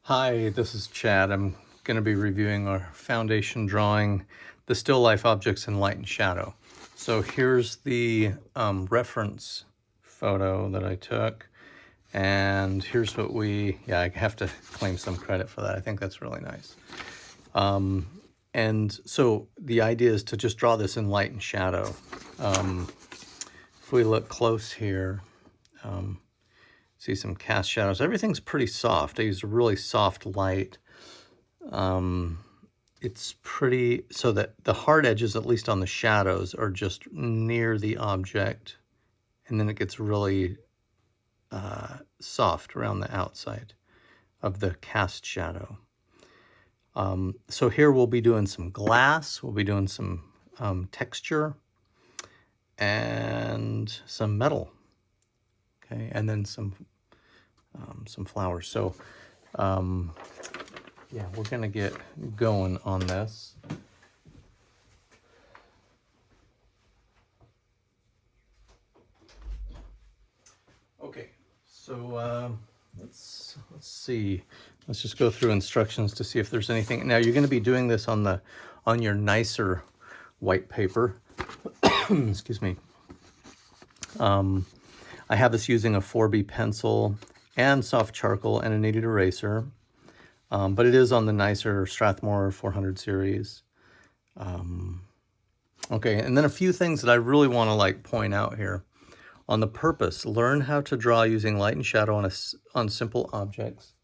Hi, this is Chad. I'm going to be reviewing our foundation drawing, the still life objects in light and shadow. So here's the reference photo that I took, and here's what I have to claim some credit for that. I think that's really nice. And so the idea is to just draw this in light and shadow. If we look close here, see some cast shadows. Everything's pretty soft. I used a really soft light. It's pretty, so that the hard edges, at least on the shadows, are just near the object. And then it gets really soft around the outside of the cast shadow. So here we'll be doing some glass. We'll be doing some texture and some metal. Okay, and then some flowers. So yeah, we're gonna get going on this. Okay, so let's see. Let's just go through instructions to see if there's anything. Now you're going to be doing this on your nicer white paper. Excuse me. I have this using a 4B pencil and soft charcoal and a kneaded eraser, but it is on the nicer Strathmore 400 series. Okay, and then a few things that I really want to point out here. On the purpose, learn how to draw using light and shadow on simple objects.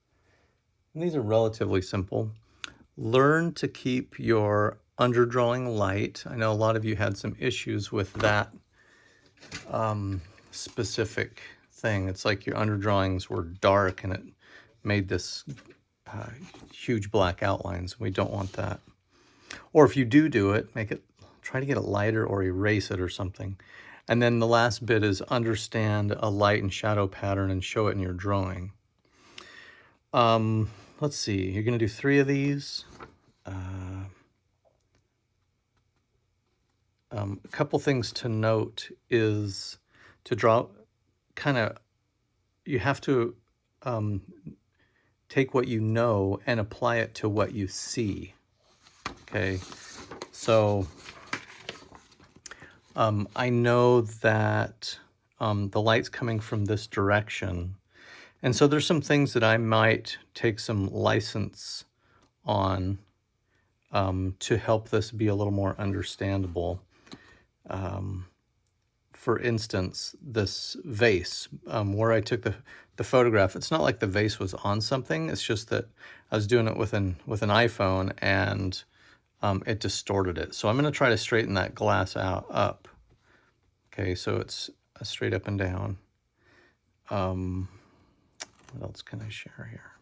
And these are relatively simple. Learn to keep your underdrawing light. I know a lot of you had some issues with that specific thing. It's like your underdrawings were dark and it made this huge black outlines. We don't want that. Or if you do it, try to get it lighter or erase it or something. And then the last bit is understand a light and shadow pattern and show it in your drawing. Let's see, you're going to do 3 of these. A couple things to note is to draw you have to take what you know and apply it to what you see. Okay, so I know that the light's coming from this direction. And so there's some things that I might take some license on to help this be a little more understandable. For instance, this vase, where I took the photograph, it's not like the vase was on something. It's just that I was doing it with an iPhone and it distorted it. So I'm going to try to straighten that glass up. Okay, so it's a straight up and down. What else can I share here?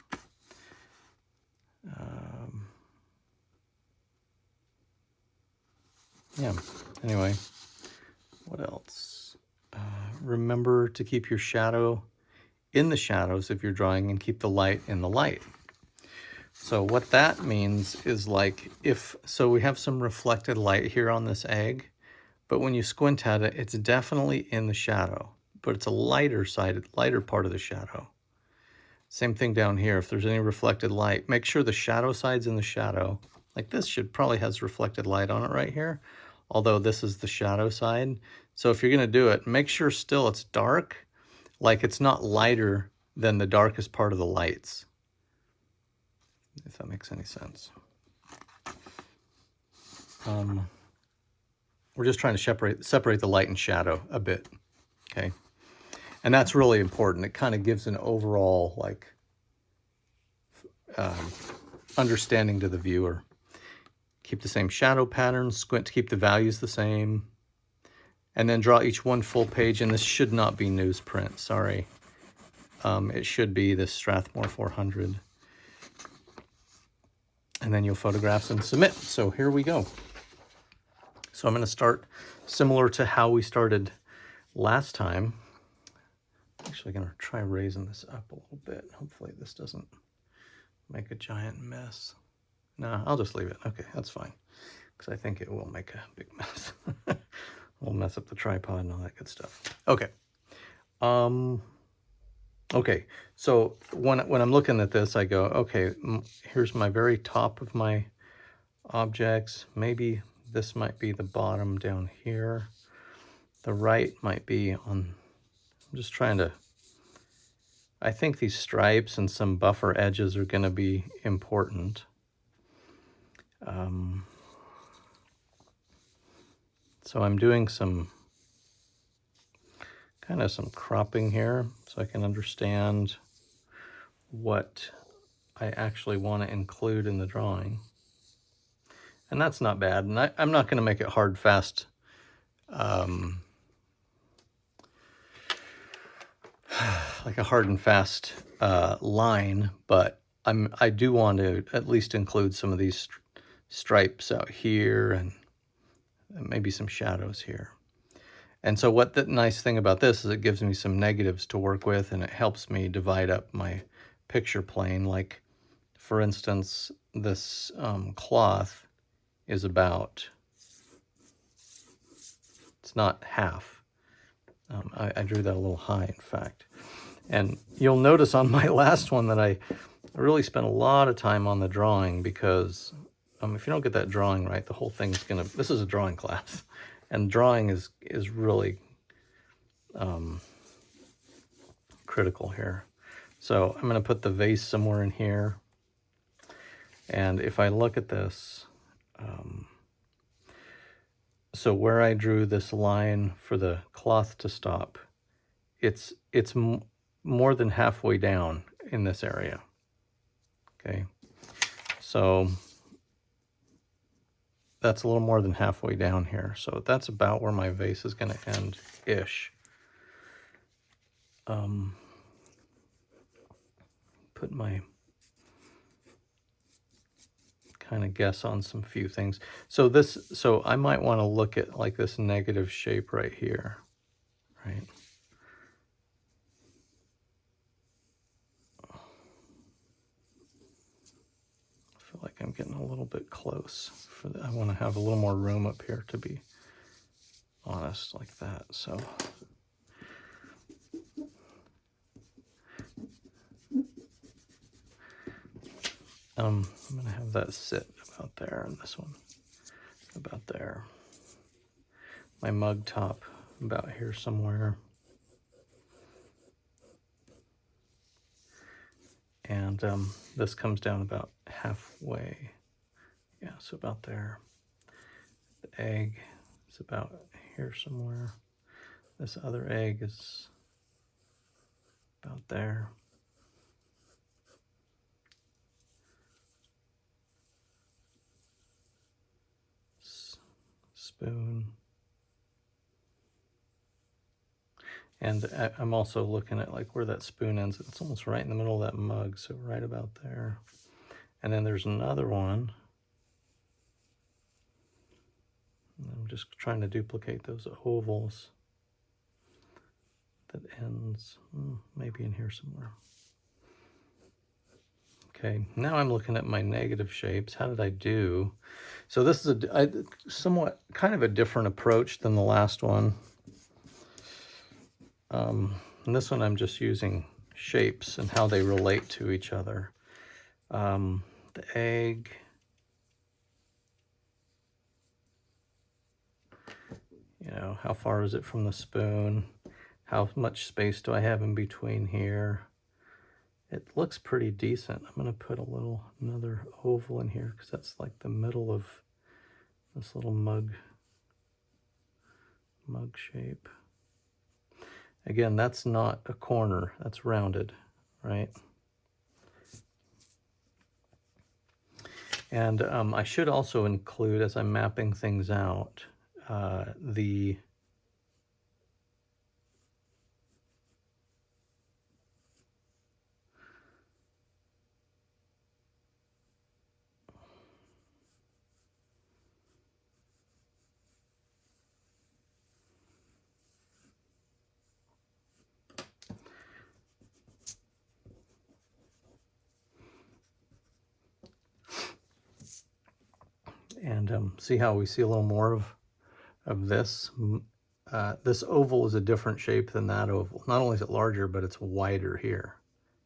Yeah, anyway, what else? Remember to keep your shadow in the shadows if you're drawing and keep the light in the light. So what that means is so we have some reflected light here on this egg, but when you squint at it, it's definitely in the shadow, but it's a lighter part of the shadow. Same thing down here. If there's any reflected light, make sure the shadow side's in the shadow. Like this probably has reflected light on it right here, although this is the shadow side. So if you're going to do it, make sure still it's dark, like it's not lighter than the darkest part of the lights, if that makes any sense. We're just trying to separate the light and shadow a bit, okay? And that's really important. It kind of gives an overall understanding to the viewer. Keep the same shadow pattern, squint to keep the values the same, and then draw each one full page. And this should not be newsprint, sorry. It should be the Strathmore 400. And then you'll photograph and submit. So here we go. So I'm going to start similar to how we started last time. Actually, I'm going to try raising this up a little bit. Hopefully this doesn't make a giant mess. No, I'll just leave it. Okay, that's fine. Because I think it will make a big mess. We'll mess up the tripod and all that good stuff. Okay. Okay, so when I'm looking at this, I go, okay, here's my very top of my objects. Maybe this might be the bottom down here. The right might be on, I'm just trying to, I think these stripes and some buffer edges are going to be important. So I'm doing some kind of some cropping here so I can understand what I actually want to include in the drawing. And that's not bad. And I'm not going to make it hard, fast, like a hard and fast line, but I do want to at least include some of these stripes out here and maybe some shadows here. And so what the nice thing about this is it gives me some negatives to work with, and it helps me divide up my picture plane. Like, for instance, this cloth is about, it's not half. I drew that a little high, in fact. And you'll notice on my last one that I really spent a lot of time on the drawing, because if you don't get that drawing right, the whole thing's gonna, this is a drawing class, and drawing is really critical here. So I'm gonna put the vase somewhere in here. And if I look at this, so where I drew this line for the cloth to stop, it's more than halfway down in this area. Okay, so that's a little more than halfway down here. So that's about where my vase is going to end-ish. Put my kind of guess on some few things. So I might want to look at like this negative shape right here, right? I feel like I'm getting a little bit close. I want to have a little more room up here, to be honest, like that. So I'm going to have that sit about there, and this one about there. My mug top about here somewhere. And this comes down about halfway. Yeah, so about there. The egg is about here somewhere. This other egg is about there. Spoon. And I'm also looking at like where that spoon ends. It's almost right in the middle of that mug, so right about there. And then there's another one. I'm just trying to duplicate those ovals that ends maybe in here somewhere. Okay, now I'm looking at my negative shapes. How did I do? So this is a somewhat kind of a different approach than the last one. And this one I'm just using shapes and how they relate to each other. The egg. You know, how far is it from the spoon? How much space do I have in between here? It looks pretty decent. I'm going to put another oval in here because that's like the middle of this little mug shape. Again, that's not a corner, that's rounded, right? And I should also include, as I'm mapping things out, the and see how we see a little more of this this oval is a different shape than that oval. Not only is it larger, but it's wider here.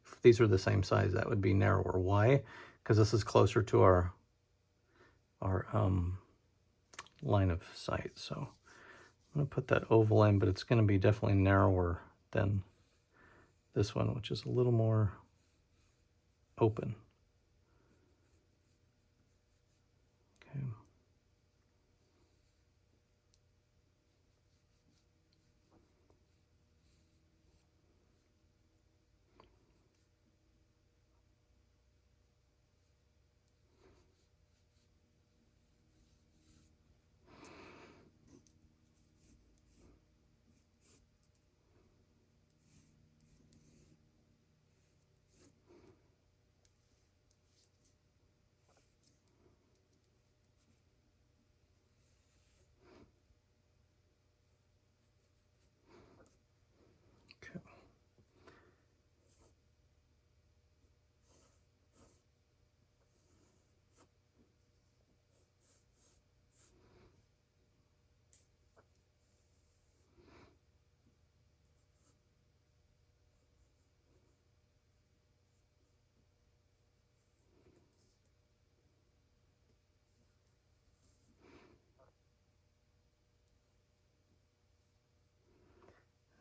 If these are the same size, that would be narrower. Why? Because this is closer to our line of sight. So I'm going to put that oval in, but it's going to be definitely narrower than this one, which is a little more open. Okay. Okay.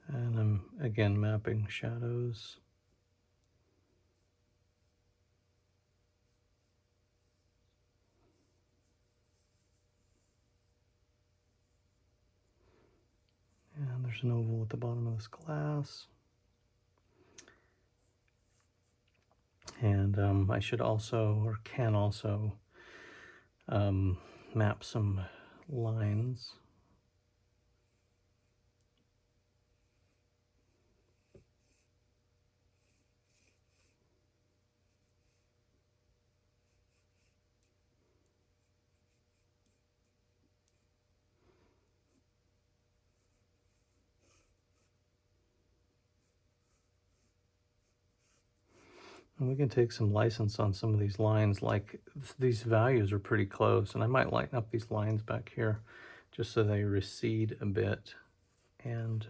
And I'm again mapping shadows. And there's an oval at the bottom of this glass. And I should also, or can also, map some lines. And we can take some license on some of these lines, like these values are pretty close, and I might lighten up these lines back here just so they recede a bit. And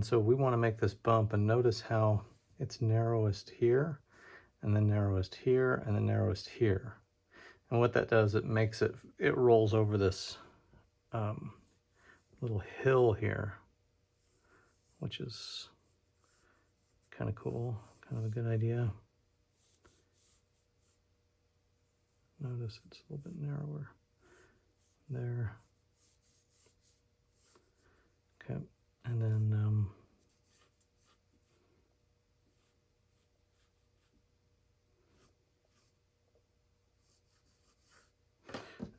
so we want to make this bump, and notice how it's narrowest here, and then narrowest here, and then narrowest here. And what that does, it makes it, it rolls over this little hill here, which is kind of cool, kind of a good idea. Notice it's a little bit narrower there. Okay, and then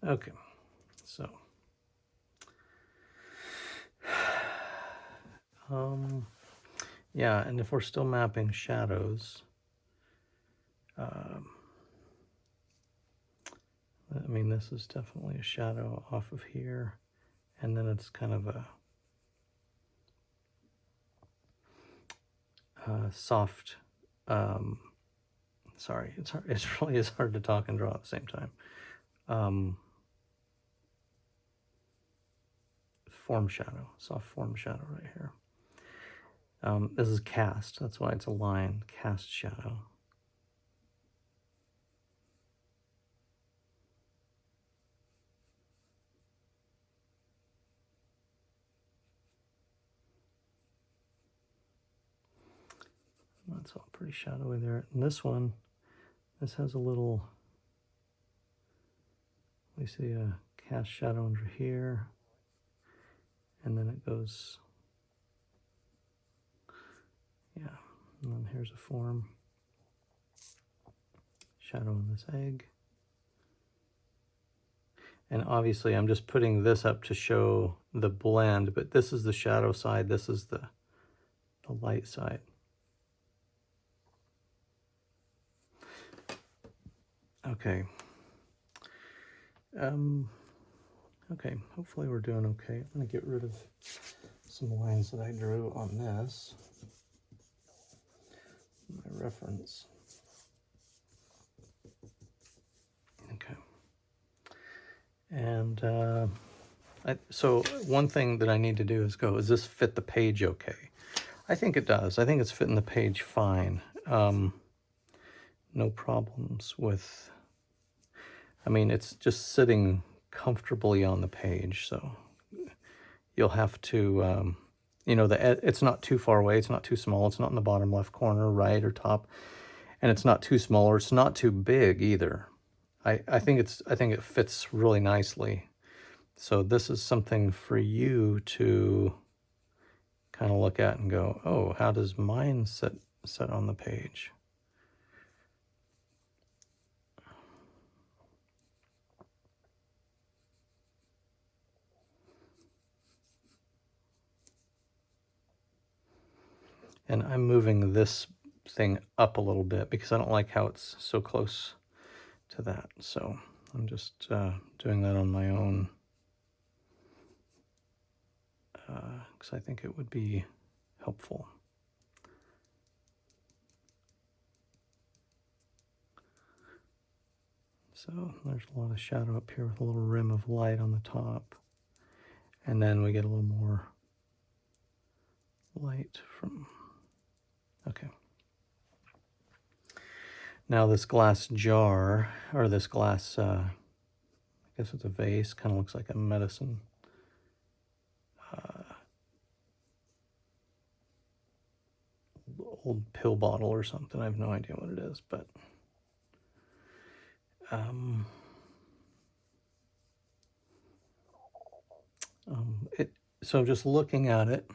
okay, so yeah, and if we're still mapping shadows, I mean, this is definitely a shadow off of here, and then it's kind of a soft, sorry, it's hard, it really is hard to talk and draw at the same time. Form shadow, soft form shadow right here. This is cast, that's why it's a line, cast shadow. That's all pretty shadowy there. And this one, this has a little, we see a cast shadow under here, and then it goes, yeah, and then here's a form shadow on this egg. And obviously I'm just putting this up to show the blend, but this is the shadow side, this is the light side. Okay. Okay, hopefully we're doing okay. I'm gonna get rid of some lines that I drew on this, my reference. Okay. And so one thing that I need to do is go, does this fit the page okay? I think it does. I think it's fitting the page fine. No problems with, I mean, it's just sitting comfortably on the page, so you'll have to, you know, it's not too far away, it's not too small, it's not in the bottom left corner, right, or top, and it's not too small, or it's not too big either. I think it fits really nicely. So this is something for you to kind of look at and go, oh, how does mine sit on the page? And I'm moving this thing up a little bit because I don't like how it's so close to that. So I'm just doing that on my own because I think it would be helpful. So there's a lot of shadow up here with a little rim of light on the top. And then we get a little more light from, okay. Now this glass jar, or this glass, I guess it's a vase, kind of looks like a medicine. Old pill bottle or something. I have no idea what it is, but so just looking at it,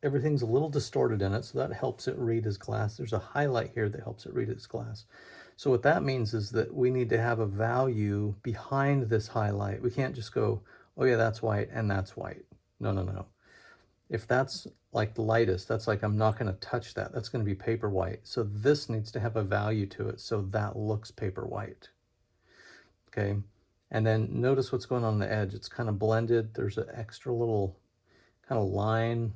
everything's a little distorted in it, so that helps it read as glass. There's a highlight here that helps it read as glass. So what that means is that we need to have a value behind this highlight. We can't just go, oh yeah, that's white and that's white. No, no, no. If that's like the lightest, that's like, I'm not going to touch that. That's going to be paper white. So this needs to have a value to it, so that looks paper white. Okay. And then notice what's going on the edge. It's kind of blended. There's an extra little kind of line.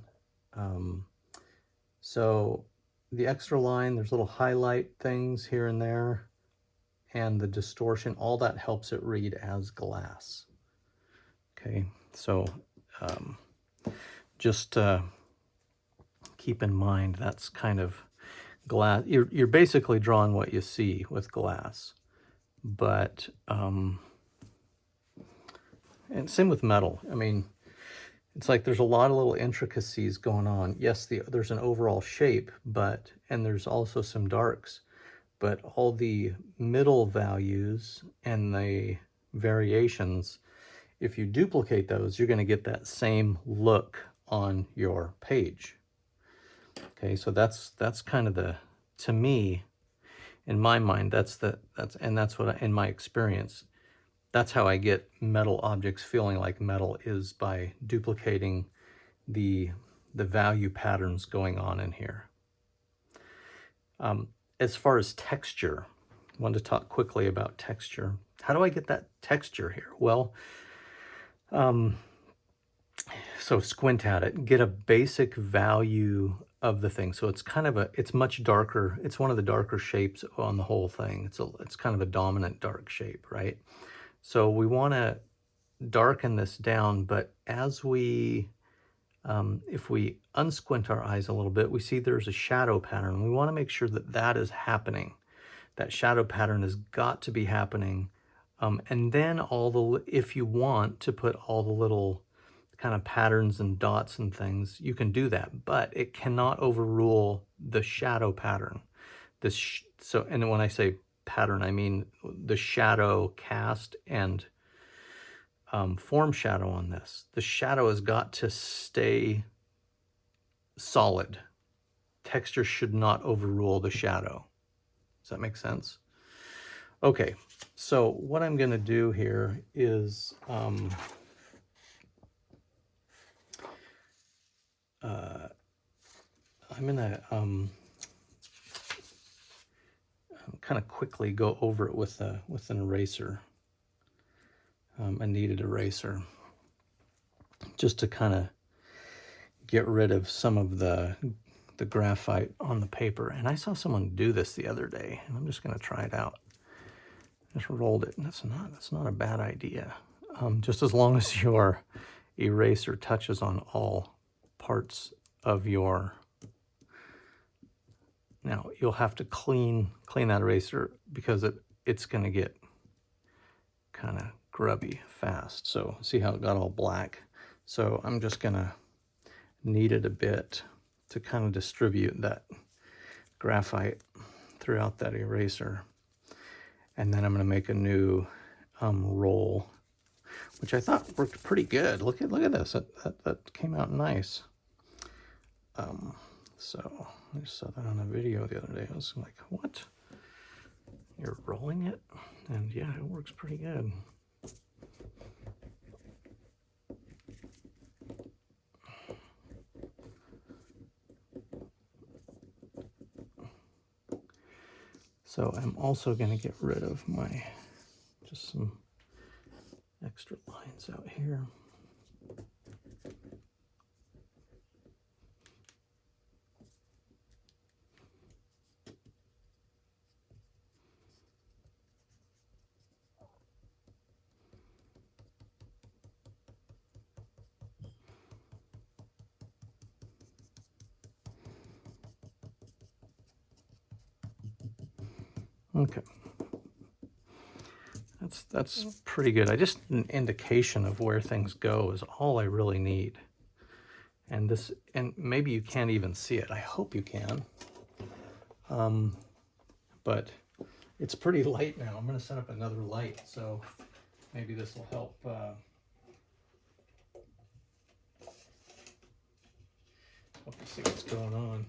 So the extra line, there's little highlight things here and there, and the distortion, all that helps it read as glass. Okay, so just keep in mind that's kind of glass. You're basically drawing what you see with glass, but and same with metal. I mean, it's like there's a lot of little intricacies going on. Yes, there's an overall shape, and there's also some darks, but all the middle values and the variations, if you duplicate those, you're going to get that same look on your page. Okay, so that's kind of the, to me, in my mind, that's what in my experience, that's how I get metal objects feeling like metal, is by duplicating the value patterns going on in here. As far as texture, I wanted to talk quickly about texture. How do I get that texture here? Well, so squint at it, get a basic value of the thing. So it's kind of it's much darker. It's one of the darker shapes on the whole thing. It's kind of a dominant dark shape, right? So we want to darken this down, but as we, if we unsquint our eyes a little bit, we see there's a shadow pattern. We want to make sure that that is happening. That shadow pattern has got to be happening. And then if you want to put all the little kind of patterns and dots and things, you can do that, but it cannot overrule the shadow pattern. And when I say pattern, I mean the shadow cast and form shadow on this. The shadow has got to stay solid. Texture should not overrule the shadow. Does that make sense? Okay, so what I'm going to do here is I'm going to kind of quickly go over it with an eraser, a kneaded eraser, just to kind of get rid of some of the graphite on the paper. And I saw someone do this the other day, and I'm just going to try it out. Just rolled it, and that's not a bad idea. Just as long as your eraser touches on all parts of your... Now you'll have to clean that eraser because it's going to get kind of grubby fast. So see how it got all black? So I'm just going to knead it a bit to kind of distribute that graphite throughout that eraser. And then I'm going to make a new roll, which I thought worked pretty good. Look at this. That came out nice. So I just saw that on a video the other day. I was like, what? You're rolling it? And yeah, it works pretty good. So I'm also going to get rid of just some extra lines out here. Okay. That's pretty good. I just an indication of where things go is all I really need. And maybe you can't even see it. I hope you can. But it's pretty light now. I'm going to set up another light, so maybe this will help. Help you see what's going on.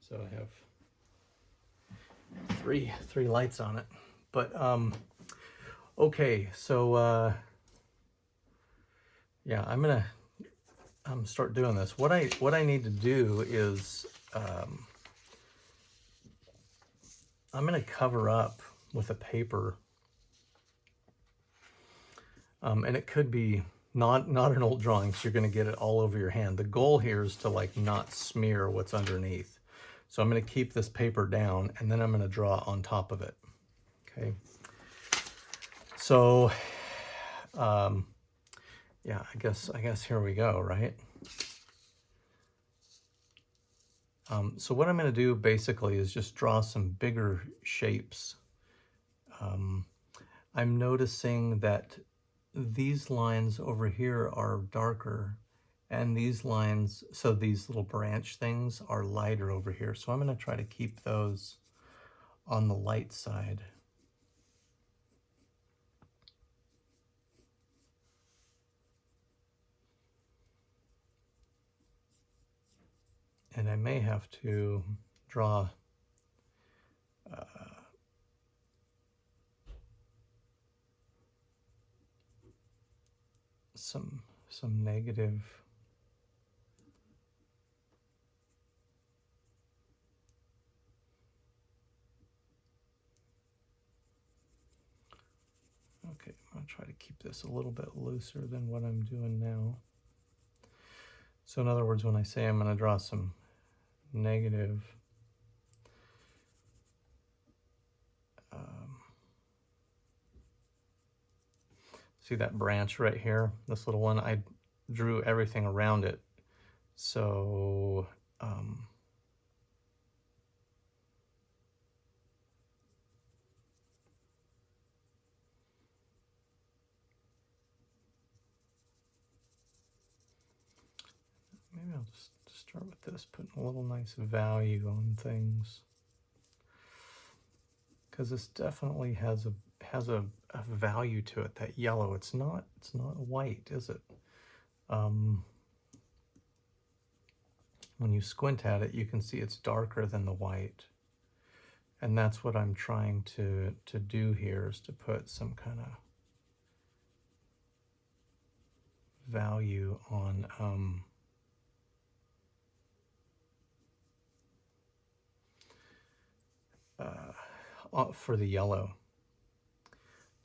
So I have three lights on it. But okay, so yeah, I'm gonna start doing this. What I need to do is I'm gonna cover up with a paper, and it could be not an old drawing, so you're gonna get it all over your hand. The goal here is to like not smear what's underneath. So I'm gonna keep this paper down, and then I'm gonna draw on top of it. Okay. So, yeah, I guess here we go, right? So what I'm going to do basically is just draw some bigger shapes. I'm noticing that these lines over here are darker, and these lines, so these little branch things are lighter over here. So I'm going to try to keep those on the light side. And I may have to draw some negative Okay, I'm going to try to keep this a little bit looser than what I'm doing now. So in other words, when I say I'm going to draw some negative see that branch right here, this little one, I drew everything around it. So maybe I'll just start with this, putting a little nice value on things, because this definitely has a value to it. That yellow, it's not white, is it? When you squint at it, you can see it's darker than the white, and that's what I'm trying to do here, is to put some kind of value on for the yellow.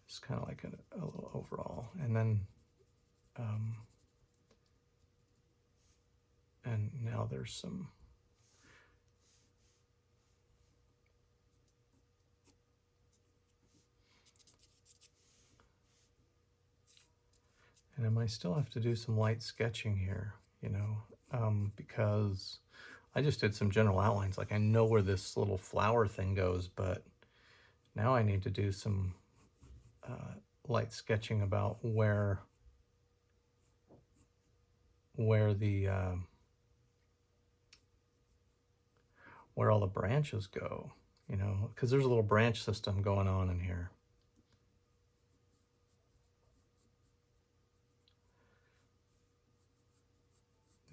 It's kind of like a little overall, and then And now there's some and I might still have to do some light sketching here, you know, because I just did some general outlines. Like I know where this little flower thing goes, but now I need to do some light sketching about where the where all the branches go, you know, because there's a little branch system going on in here.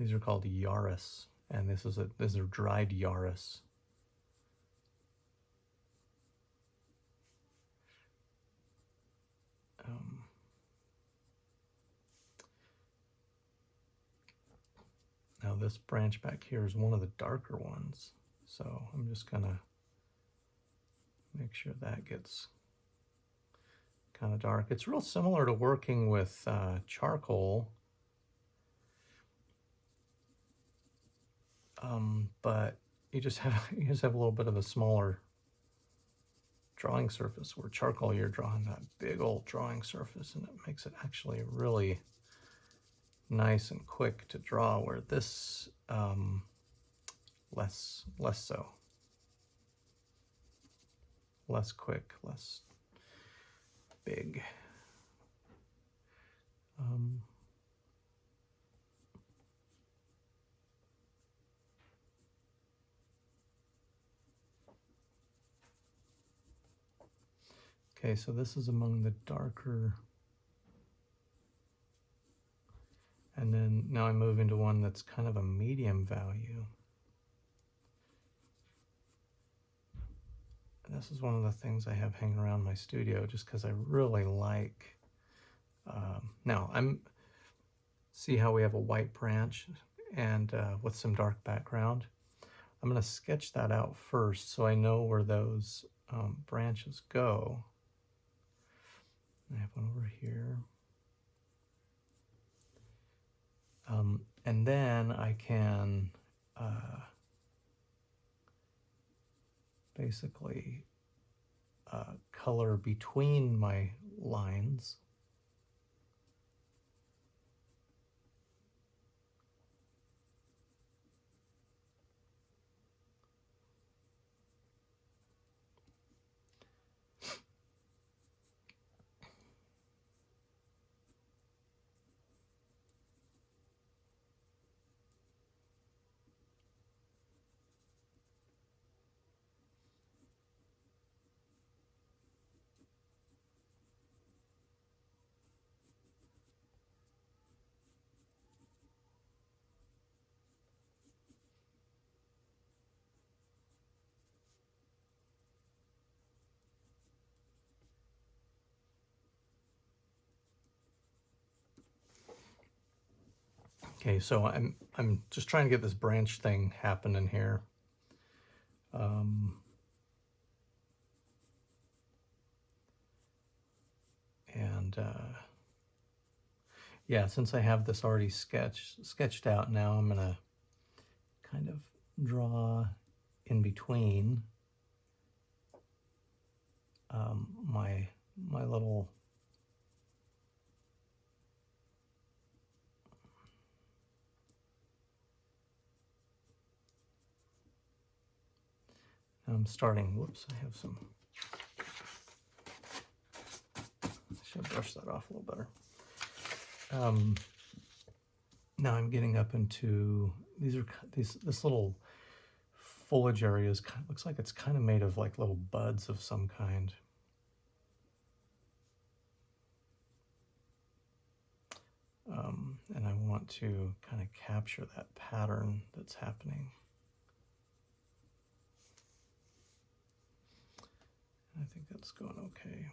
These are called Yaris, and this is a dried Yaris. Now this branch back here is one of the darker ones, so I'm just gonna make sure that gets kind of dark. It's real similar to working with charcoal, but you just have a little bit of a smaller drawing surface, where charcoal you're drawing that big old drawing surface, and it makes it actually really nice and quick to draw, where this less so, less quick, less big. Okay, so this is among the darker, and then now I move into one that's kind of a medium value. And this is one of the things I have hanging around my studio just because I really like. Now see how we have a white branch and with some dark background. I'm going to sketch that out first so I know where those branches go. I have one over here. And then I can basically color between my lines. Okay, so I'm just trying to get this branch thing happening here. Yeah, since I have this already sketched out, now I'm gonna kind of draw in between my little whoops, I have some, I should brush that off a little better. Now I'm getting up into, this little foliage area looks like it's kind of made of like little buds of some kind. And I want to kind of capture that pattern that's happening. I think that's going okay.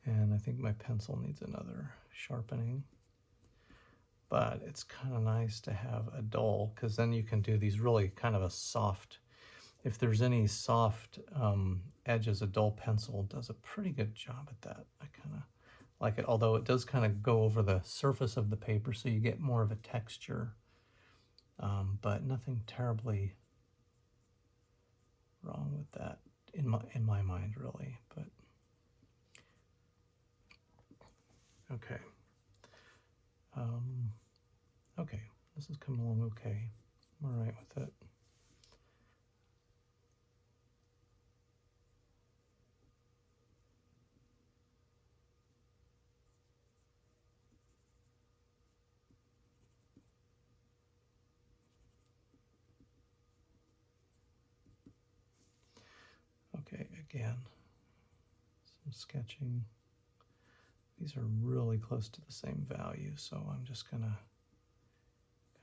And I think my pencil needs another sharpening. But it's kind of nice to have a dull, because then you can do these really kind of a soft, if there's any soft edges, a dull pencil does a pretty good job at that. I kind of like it, although it does kind of go over the surface of the paper, so you get more of a texture, but nothing terribly wrong with that in my mind, really. But okay. Okay, this is coming along okay. I'm all right with it. Okay, again, some sketching. These are really close to the same value, so I'm just gonna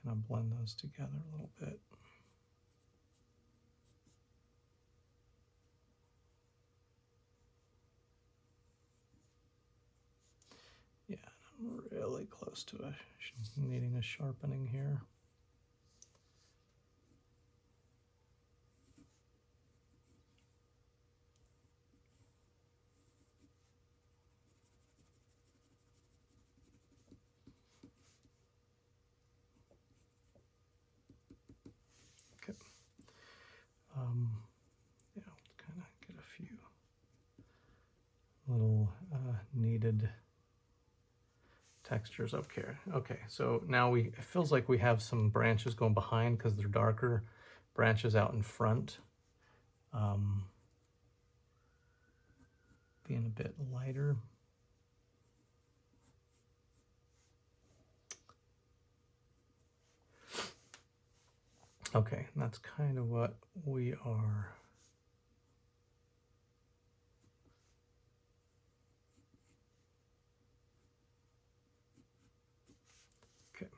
kind of blend those together a little bit. Yeah, I'm really close to needing a sharpening here. Okay. Yeah, let's kind of get a few little needed textures up here. Okay, so now it feels like we have some branches going behind because they're darker, branches out in front. Being a bit lighter. Okay, and that's kind of what we are. Okay.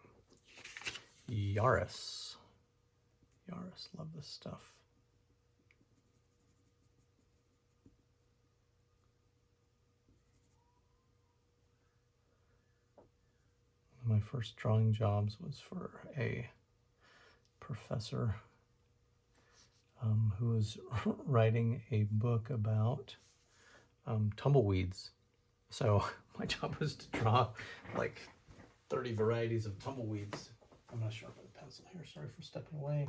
Yaris. Yaris, love this stuff. One of my first drawing jobs was for a professor who was writing a book about tumbleweeds. So my job was to draw like 30 varieties of tumbleweeds. I'm gonna sharpen the pencil here. Sorry for stepping away.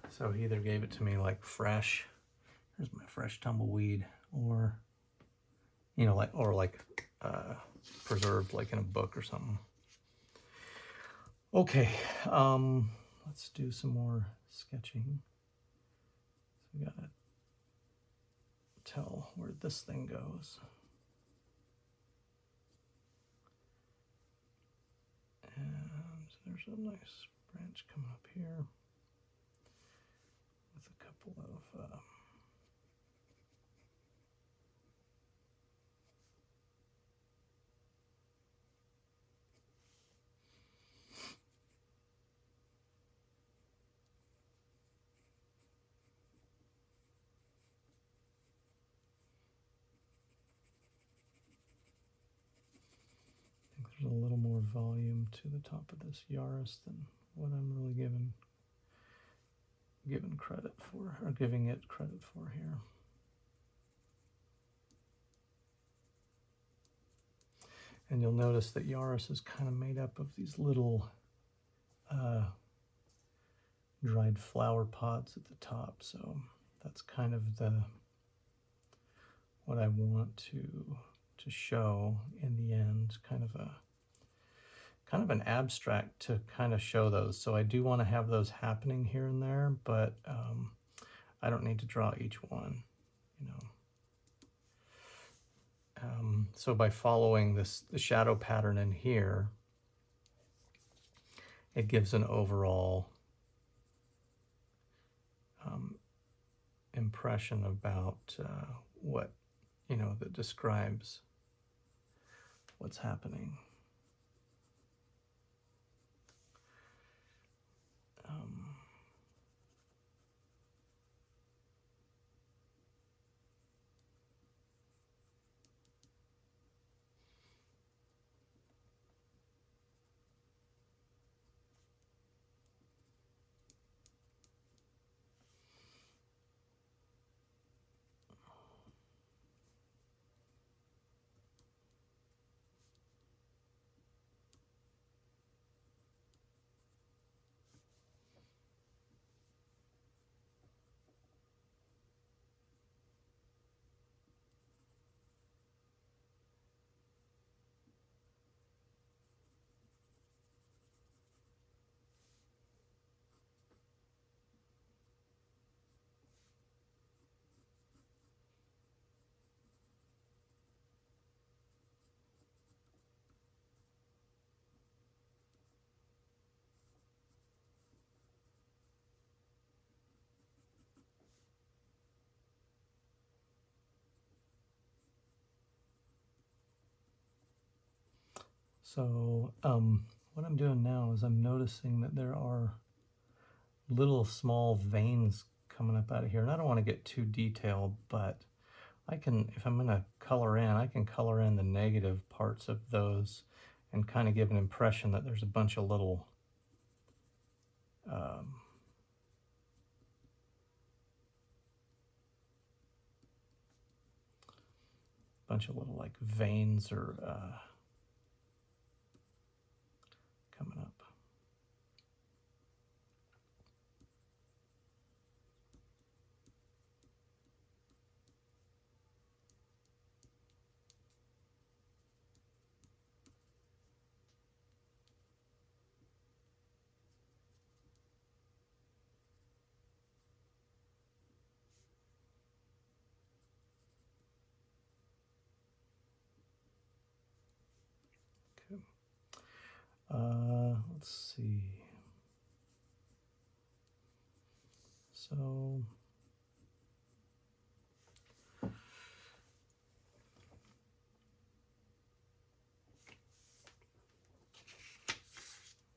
So he either gave it to me like fresh, here's my fresh tumbleweed, or, you know, like preserved like in a book or something. Okay, let's do some more sketching. So we gotta tell where this thing goes. And there's a nice branch coming up here with a couple of there's a little more volume to the top of this Yaris than what I'm really given credit for, or giving it credit for here. And you'll notice that Yaris is kind of made up of these little dried flower pods at the top, so that's kind of what I want to show in the end, kind of an abstract to kind of show those. So I do want to have those happening here and there, but I don't need to draw each one, you know. So by following the shadow pattern in here, it gives an overall impression about what, you know, that describes what's happening. So what I'm doing now is I'm noticing that there are little small veins coming up out of here, and I don't want to get too detailed, but I can, if I'm going to color in, I can color in the negative parts of those and kind of give an impression that there's a bunch of little like veins or coming up. Okay. Let's see. So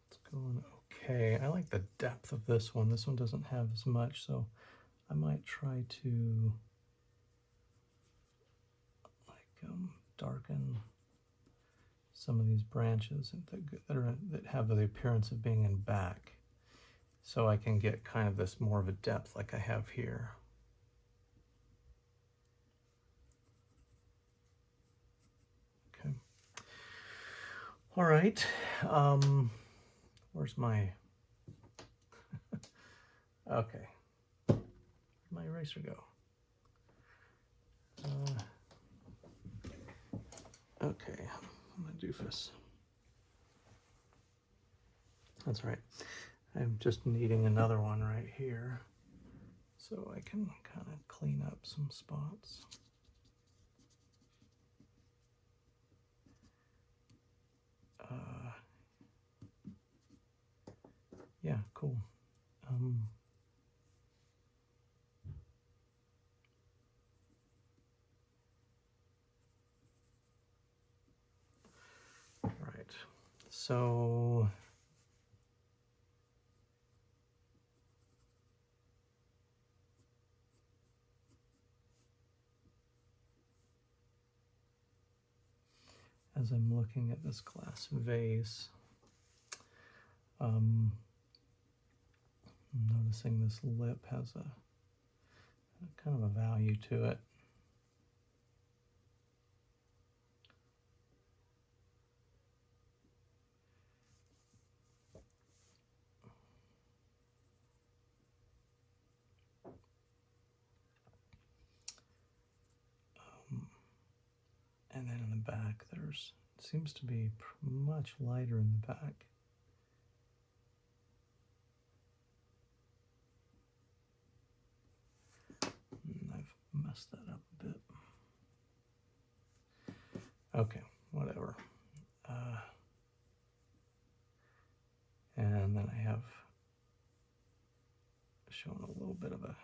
it's going okay. I like the depth of this one. This one doesn't have as much, so I might try to like darken some of these branches that have the appearance of being in back, so I can get kind of this more of a depth like I have here. Okay. All right. Where's my... Okay. Where'd my eraser go? Okay. I'm a doofus. That's right. I'm just needing another one right here so I can kind of clean up some spots. Yeah, cool. Right. So as I'm looking at this glass vase, I'm noticing this lip has a kind of a value to it. And then in the back, there's seems to be much lighter in the back. I've messed that up a bit. Okay, whatever. And then I have shown a little bit of a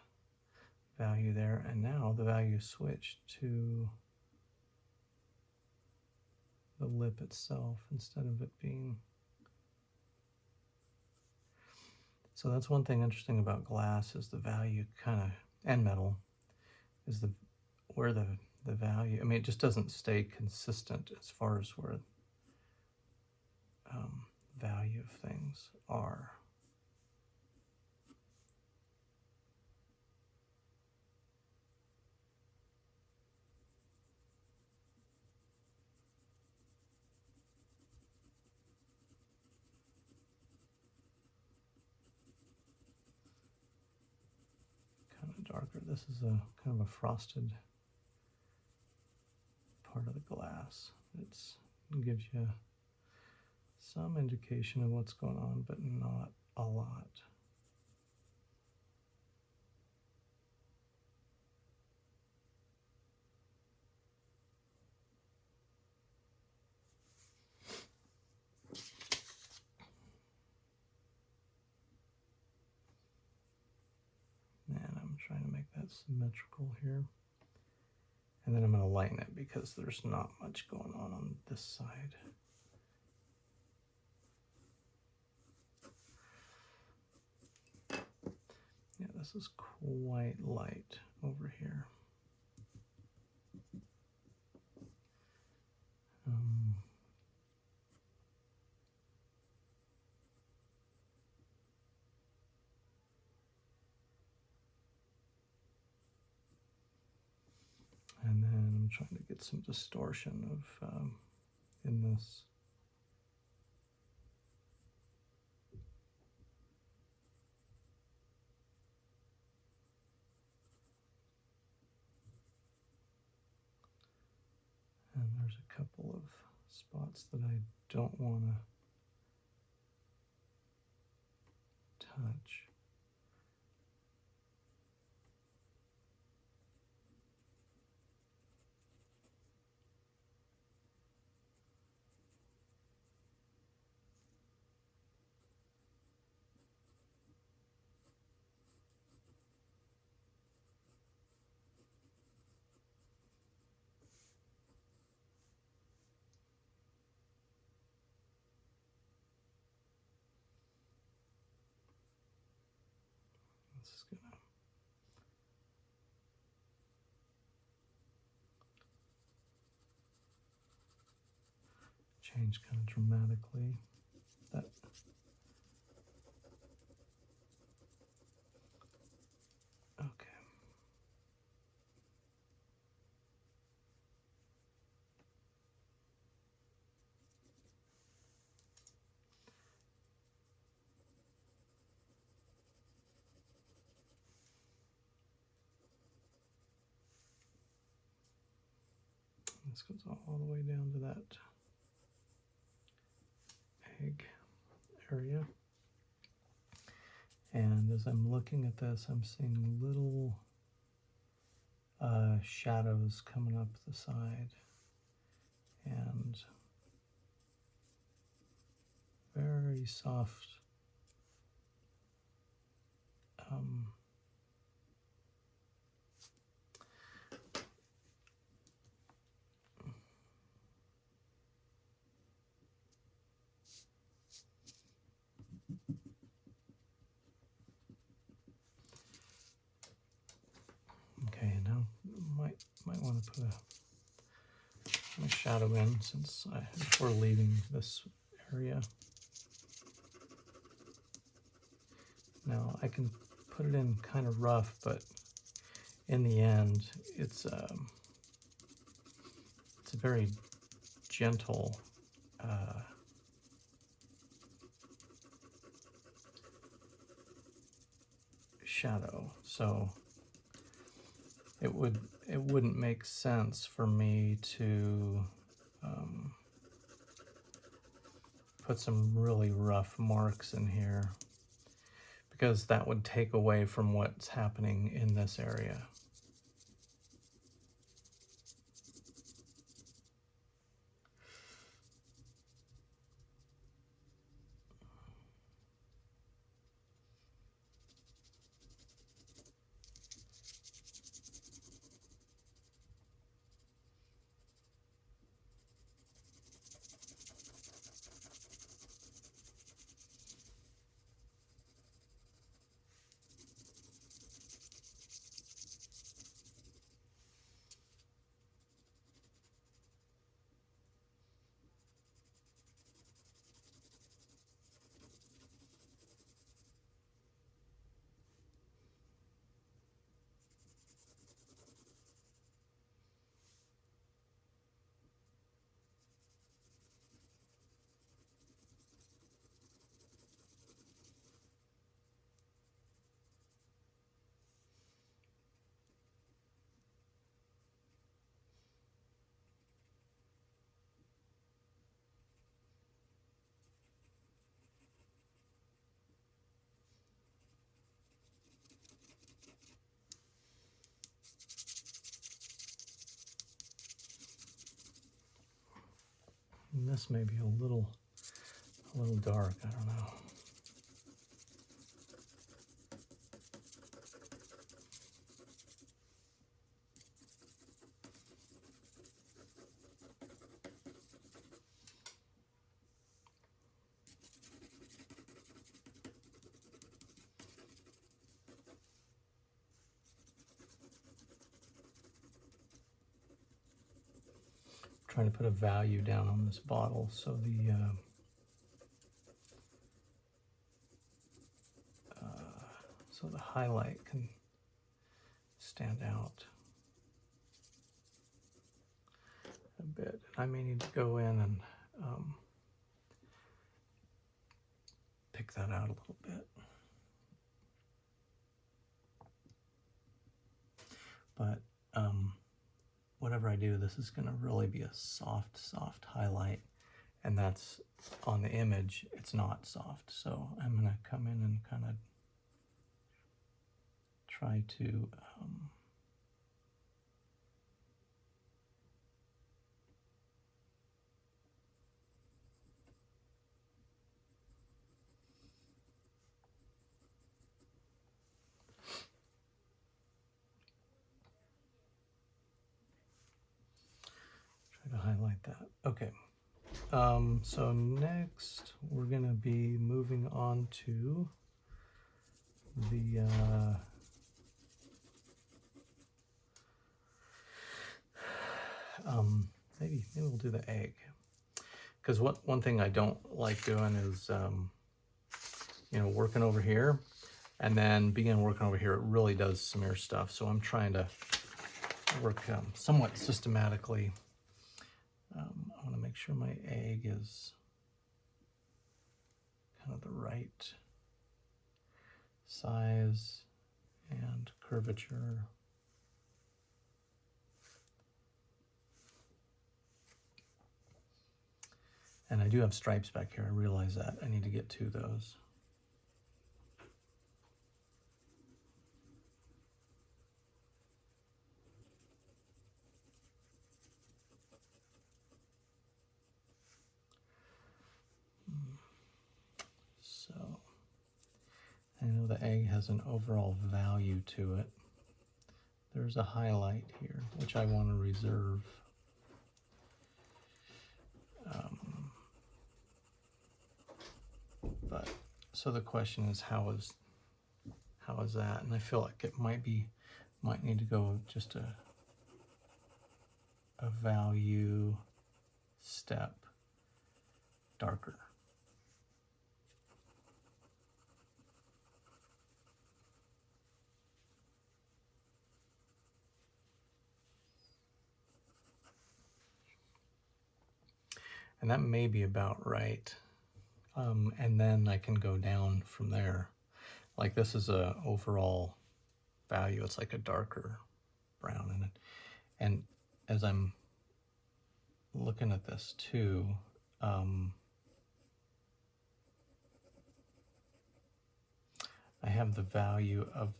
value there, and now the value switched to the lip itself instead of it being... So that's one thing interesting about glass, is the value kind of, and metal, is where the value, I mean, it just doesn't stay consistent as far as where value of things are. Kind of darker. This is a kind of a frosted part of the glass. It gives you some indication of what's going on, but not a lot. And I'm trying to make that symmetrical here. And then I'm going to lighten it because there's not much going on this side. is quite light over here. And then I'm trying to get some distortion of in this. And there's a couple of spots that I don't want to touch. This is gonna change kind of dramatically. That okay. This goes all the way down to that egg area. And as I'm looking at this, I'm seeing little shadows coming up the side and very soft okay, now might want to put a shadow in since we're leaving this area. Now I can put it in kind of rough, but in the end, it's a very gentle shadow. So it wouldn't make sense for me to put some really rough marks in here, because that would take away from what's happening in this area. And this may be a little dark, I don't know. trying to put a value down on this bottle so the highlight can stand out a bit. I may need to go in and pick that out a little bit. But whatever I do, this is going to really be a soft highlight, and that's on the image, it's not soft. So I'm going to come in and kind of try to highlight that. Okay. So next we're going to be moving on to the maybe we'll do the egg, because one thing I don't like doing is you know, working over here and then begin working over here. It really does smear stuff, so I'm trying to work somewhat systematically. I want to make sure my egg is kind of the right size and curvature. And I do have stripes back here. I realize that. I need to get to those. So I know the egg has an overall value to it. There's a highlight here, which I want to reserve. But so the question is, how is that? And I feel like it might need to go just a value step darker. And that may be about right. And then I can go down from there. Like this is a overall value. It's like a darker brown in it. And as I'm looking at this too, I have the value of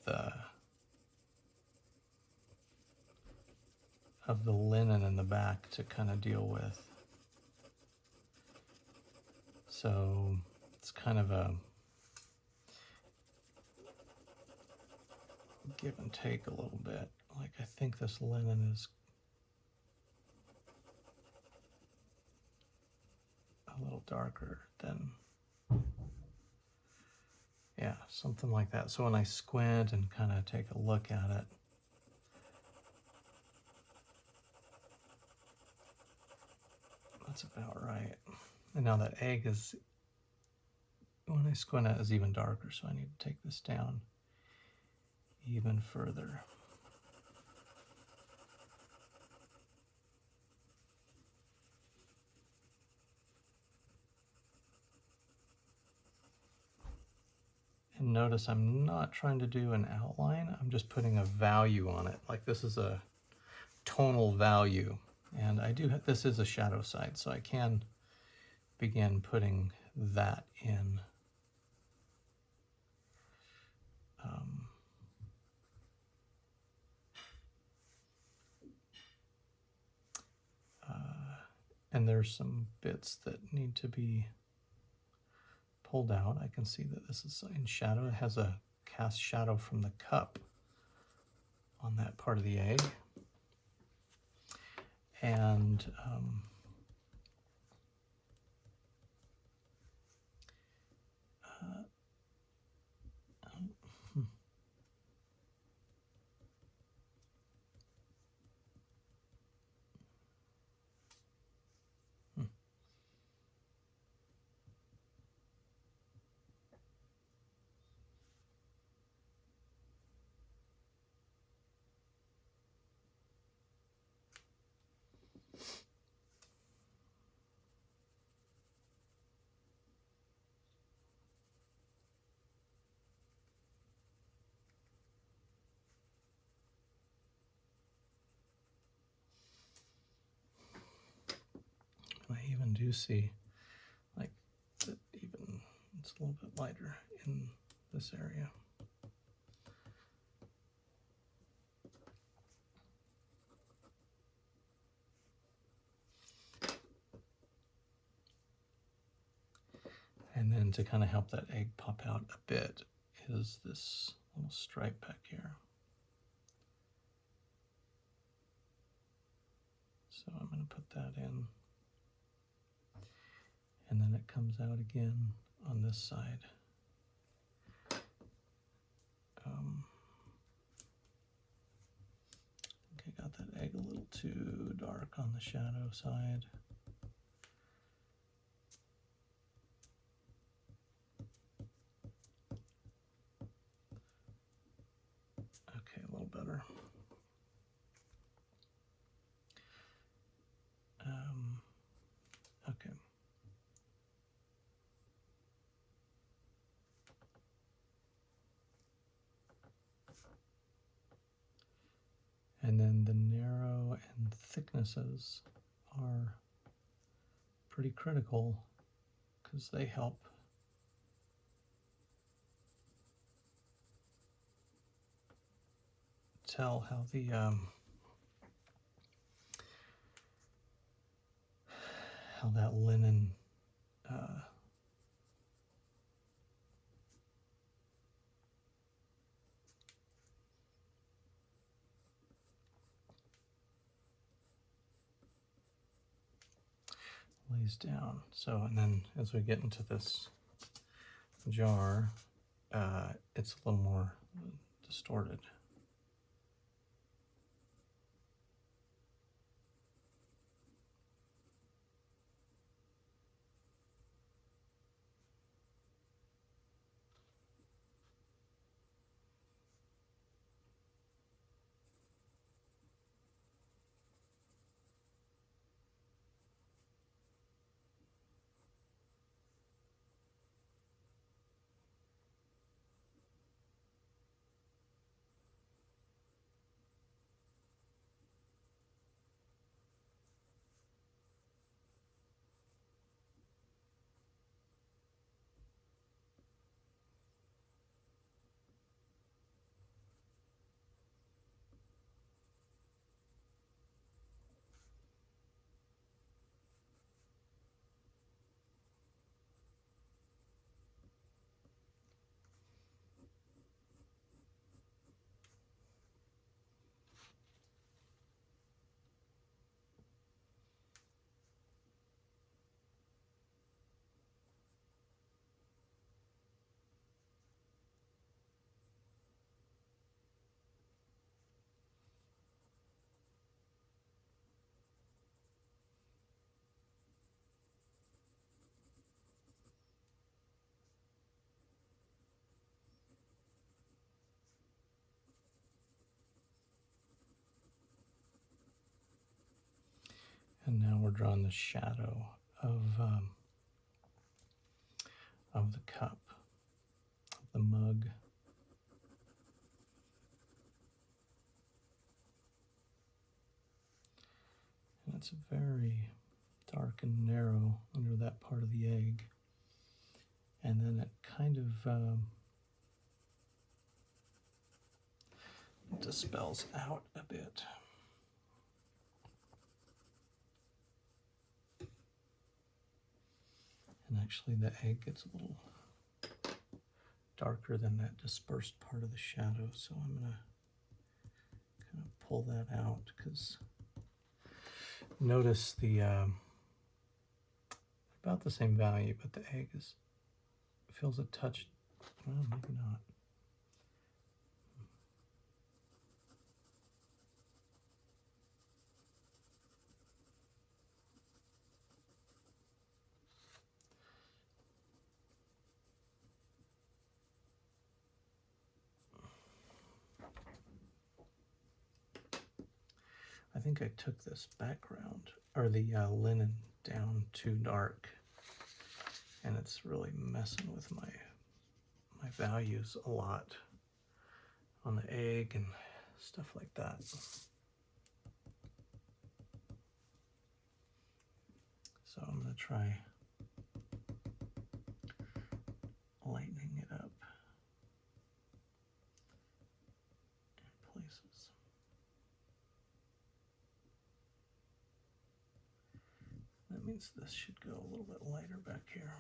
the linen in the back to kind of deal with. So it's kind of a give and take a little bit. Like I think this linen is a little darker than, yeah, something like that. So when I squint and kind of take a look at it, that's about right. And now that egg is, when I squint at it, is even darker, so I need to take this down even further. And notice I'm not trying to do an outline, I'm just putting a value on it. Like this is a tonal value, and I do have, this is a shadow side, so I can begin putting that in. And there's some bits that need to be pulled out. I can see that this is in shadow. It has a cast shadow from the cup on that part of the egg. And do see like that even it's a little bit lighter in this area. And then to kind of help that egg pop out a bit is this little stripe back here. So I'm going to put that in. And then it comes out again on this side. Okay, got that egg a little too dark on the shadow side. Okay, a little better. Okay. And then the narrow and thicknesses are pretty critical because they help tell how that linen lays down. So, and then as we get into this jar, it's a little more distorted. And now we're drawing the shadow of the cup, of the mug. And it's very dark and narrow under that part of the egg. And then it kind of dispels out a bit. And actually the egg gets a little darker than that dispersed part of the shadow, so I'm going to kind of pull that out because notice the about the same value, but the egg feels a touch, well, maybe not. I think I took this background, or the linen, down too dark, and it's really messing with my values a lot on the egg and stuff like that. So I'm going to try lightening it up in places. That means this should go a little bit lighter back here.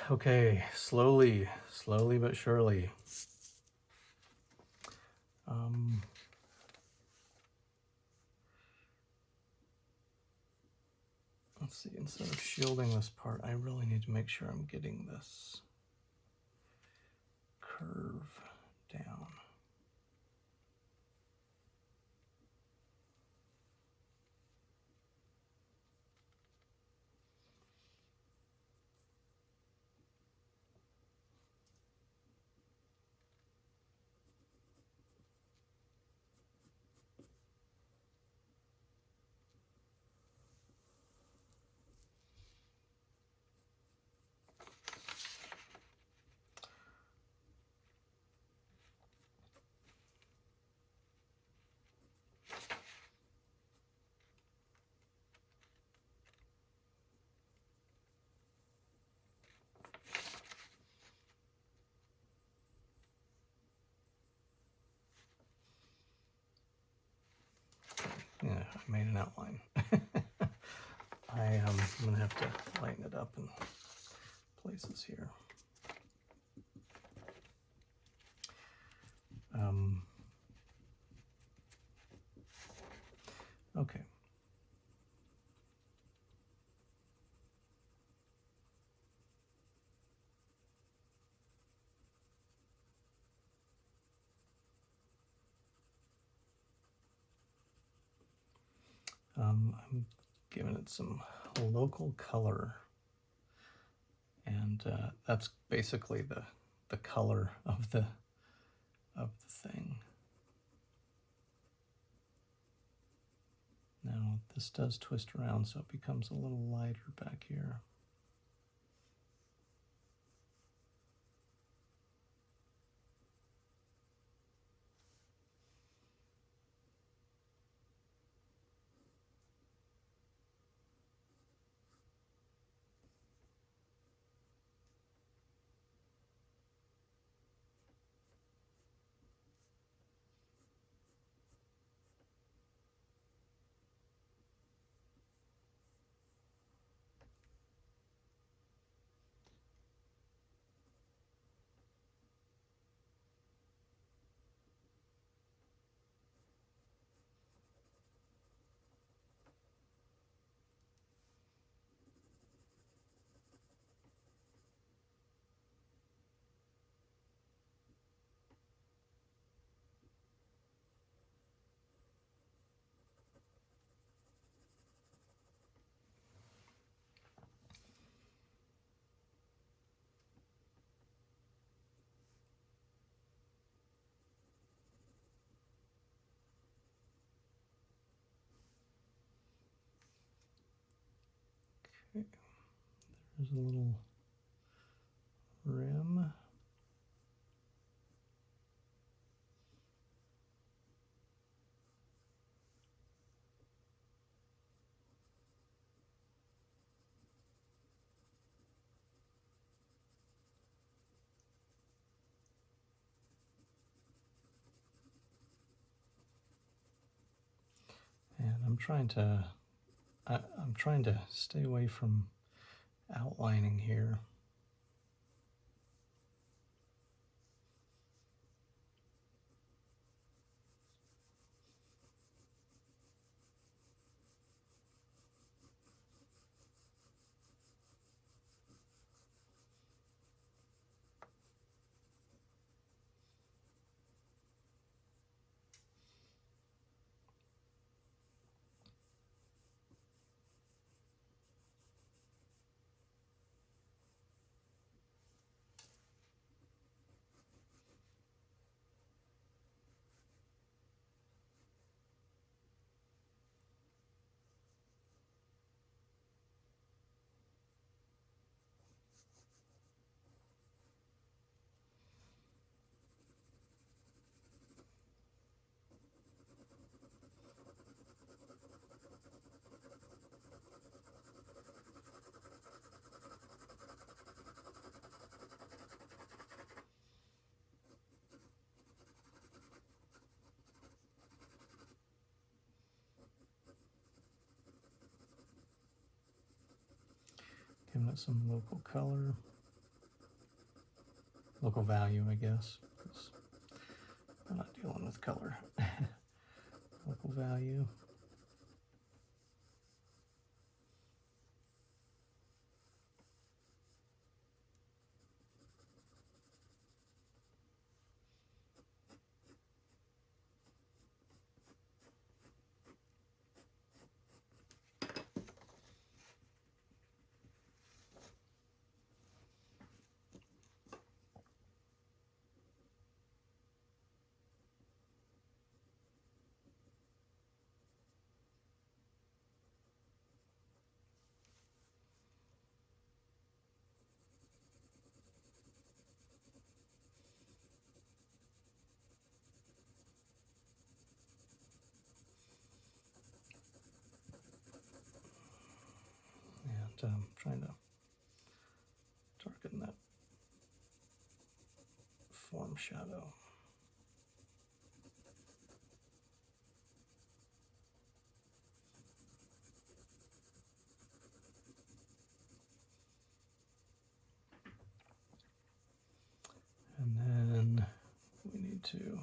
Okay, slowly but surely. Let's see, instead of shielding this part, I really need to make sure I'm getting this curve down. Yeah, I made an outline. I'm going to have to lighten it up in places here. Okay. I'm giving it some local color, and that's basically the color of the thing. Now this does twist around, so it becomes a little lighter back here. Okay. There's a little rim. And I'm trying to stay away from outlining here. giving it some local color, local value, I guess. I'm not dealing with color. Local value. And I'm trying to darken that form shadow. And then we need to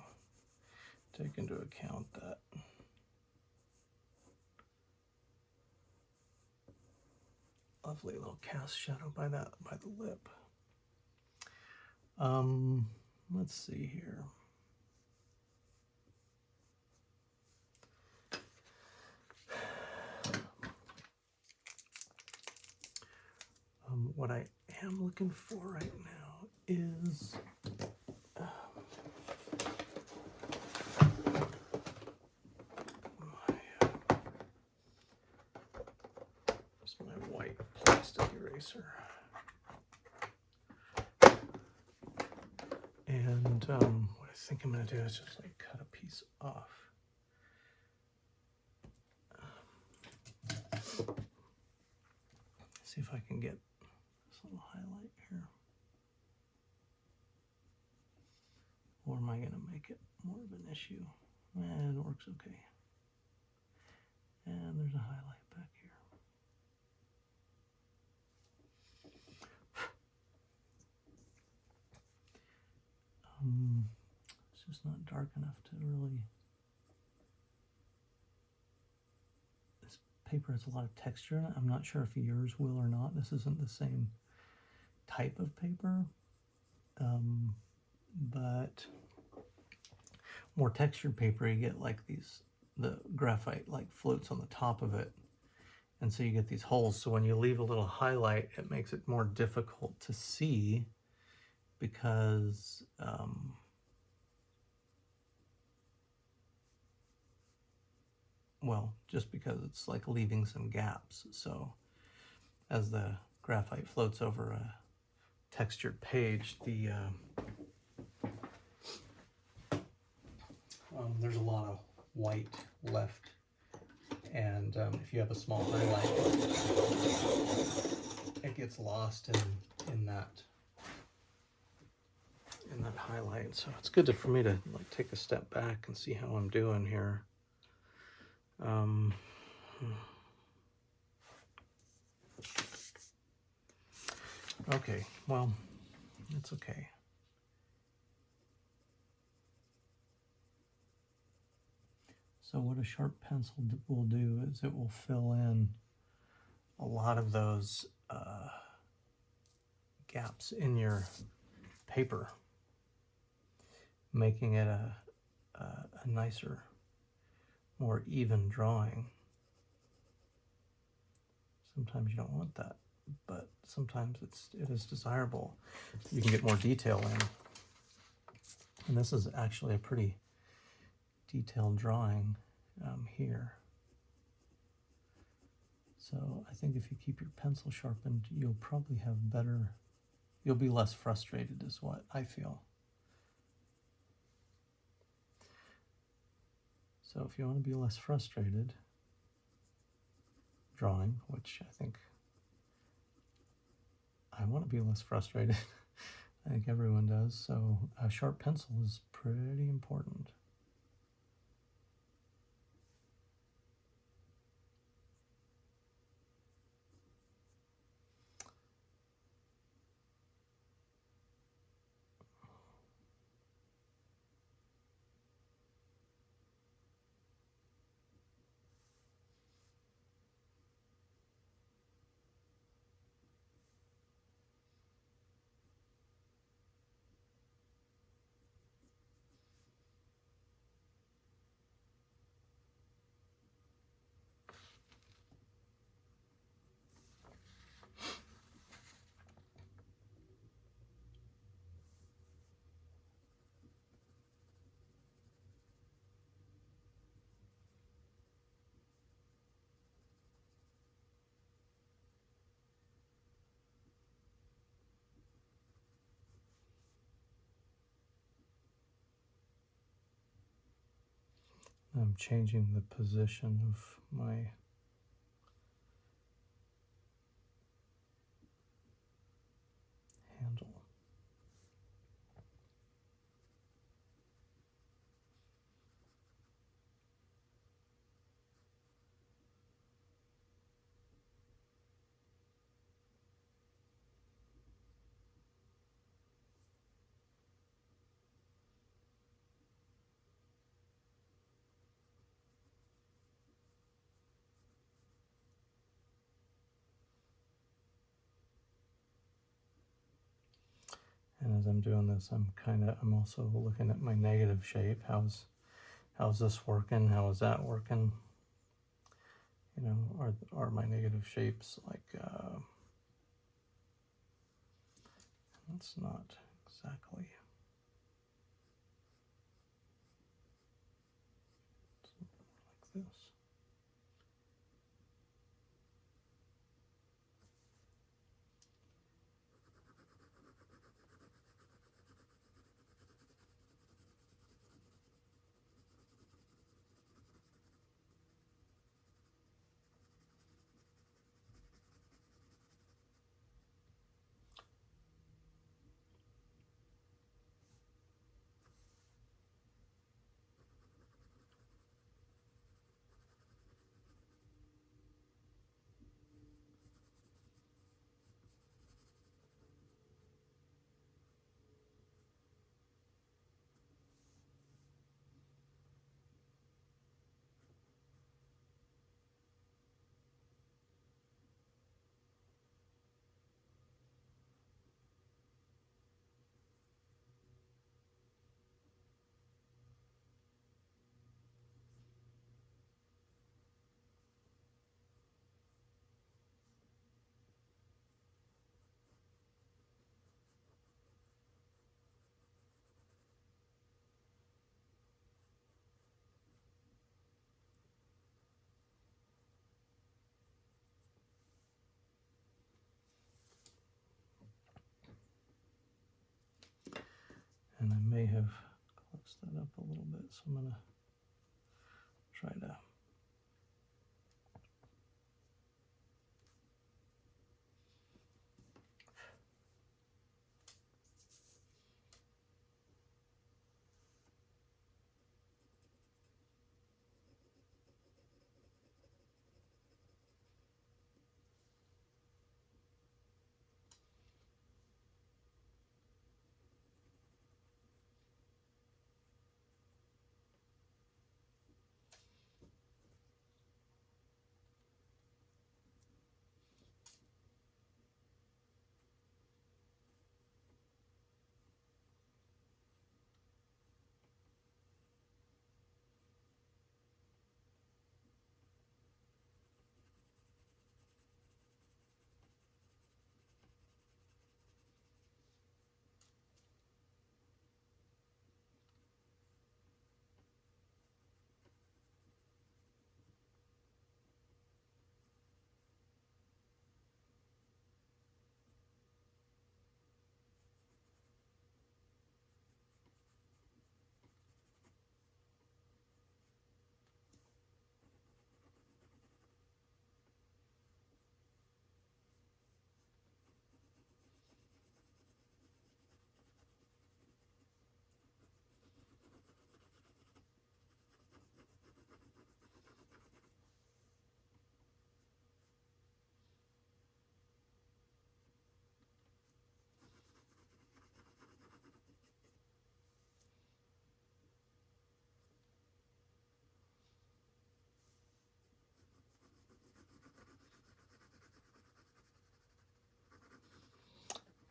take into account that lovely little cast shadow by the lip. Let's see here. What I am looking for right now is my white plastic eraser. And what I think I'm going to do is just like cut a piece off. See if I can get this little highlight here. Or am I going to make it more of an issue? And it works okay. And there's a highlight back here. It's just not dark enough to really... This paper has a lot of texture in it. I'm not sure if yours will or not. This isn't the same type of paper. But more textured paper, you get like these, the graphite like floats on the top of it. And so you get these holes. So when you leave a little highlight, it makes it more difficult to see because well, just because it's like leaving some gaps. So as the graphite floats over a textured page, there's a lot of white left, and if you have a small highlight, it gets lost in that highlight. So it's good for me to like take a step back and see how I'm doing here. Okay, well, it's okay. So what a sharp pencil will do is it will fill in a lot of those gaps in your paper, making it a nicer, more even drawing. Sometimes you don't want that, but sometimes it is desirable. You can get more detail in. And this is actually a pretty detailed drawing here. So I think if you keep your pencil sharpened, you'll probably have you'll be less frustrated is what I feel. So if you want to be less frustrated drawing, which I think I want to be less frustrated, I think everyone does, so a sharp pencil is pretty important. I'm changing the position of my handle. And as I'm doing this, I'm also looking at my negative shape. How's this working? How is that working? You know, are my negative shapes like, that's not exactly, like this. And I may have closed that up a little bit, so I'm gonna try to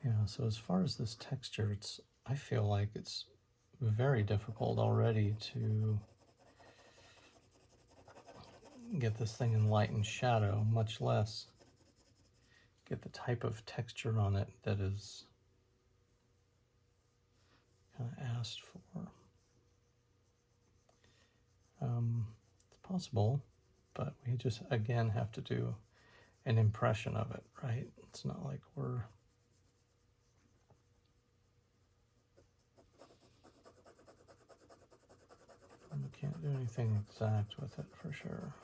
Yeah, so as far as this texture, I feel like it's very difficult already to get this thing in light and shadow, much less get the type of texture on it that is kind of asked for. It's possible, but we just, again, have to do an impression of it, right? It's not like we're on the can't do anything exact with it for sure.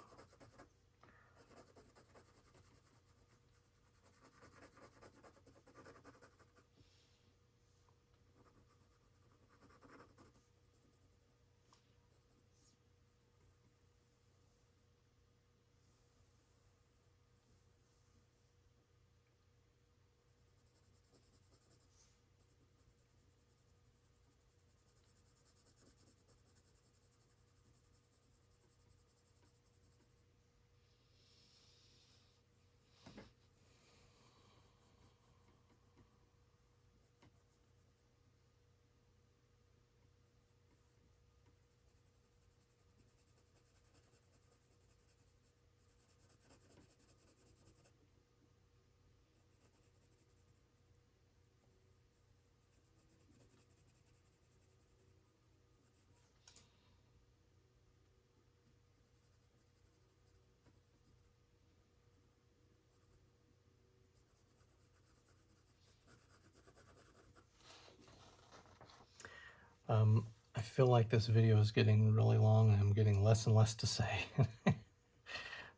I feel like this video is getting really long and I'm getting less and less to say.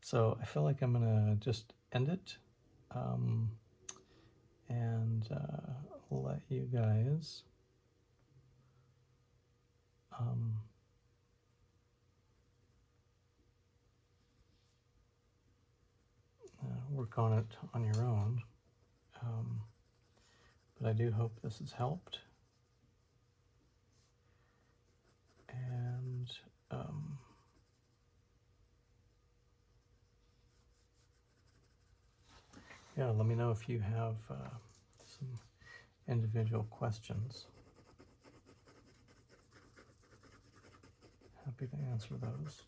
So I feel like I'm gonna just end it and let you guys work on it on your own. But I do hope this has helped. And yeah, let me know if you have some individual questions. Happy to answer those.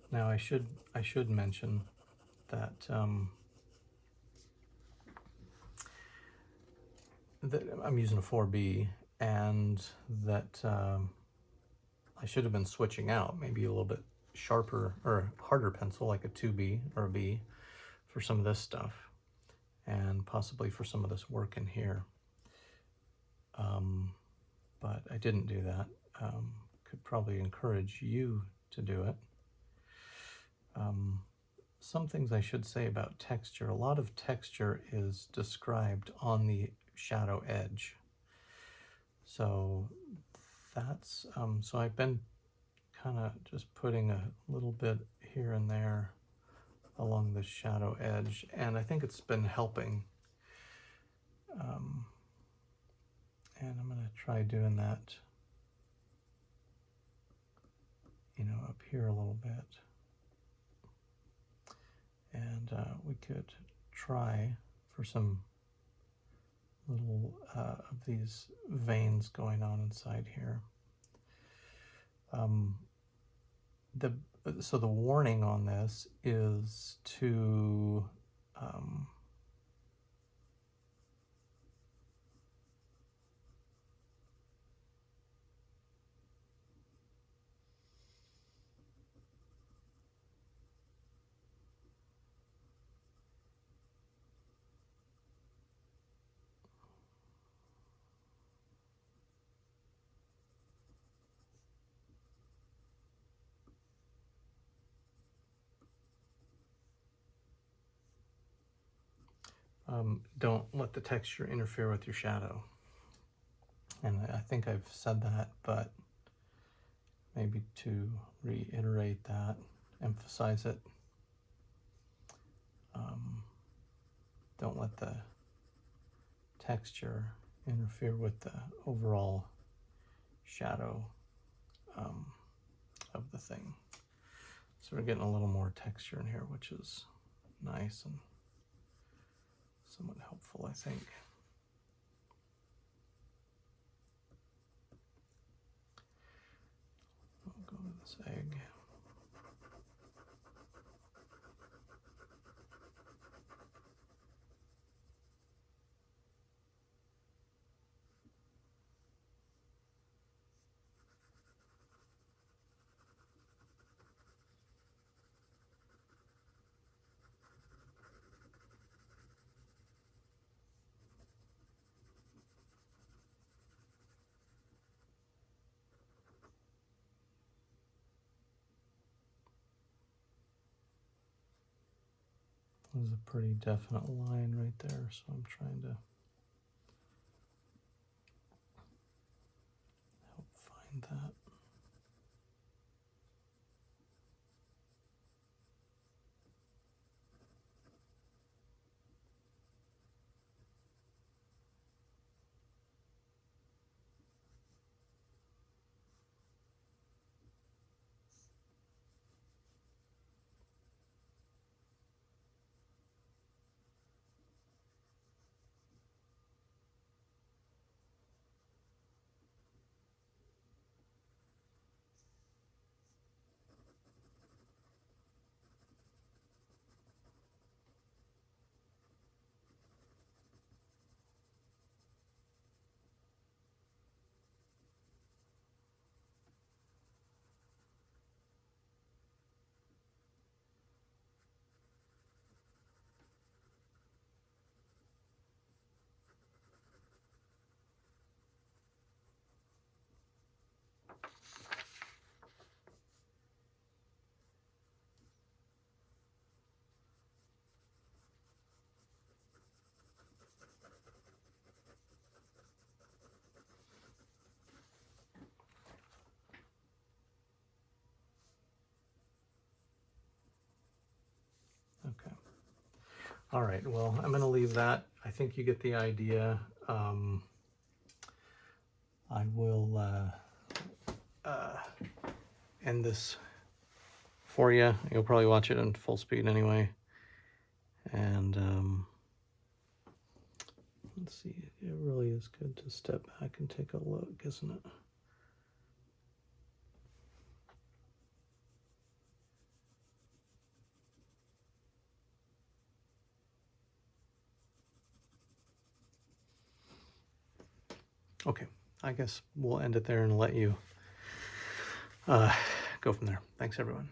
Now I should mention that that I'm using a 4B and that I should have been switching out maybe a little bit sharper or harder pencil like a 2B or a B for some of this stuff and possibly for some of this work in here. But I didn't do that. Could probably encourage you to do it. Some things I should say about texture. A lot of texture is described on the shadow edge. So that's, so I've been kind of just putting a little bit here and there along the shadow edge, and I think it's been helping. And I'm going to try doing that, you know, up here a little bit. And we could try for some little of these veins going on inside here. So the warning on this is to don't let the texture interfere with your shadow. And I think I've said that, but maybe to reiterate that, emphasize it. Don't let the texture interfere with the overall shadow of the thing. So we're getting a little more texture in here, which is nice and somewhat helpful, I think. I'll go to this egg. There's a pretty definite line right there, so I'm trying to help find that. Okay. All right, well, I'm going to leave that. I think you get the idea. I will end this for you. You'll probably watch it in full speed anyway. And let's see, it really is good to step back and take a look, isn't it? Okay, I guess we'll end it there and let you go from there. Thanks, everyone.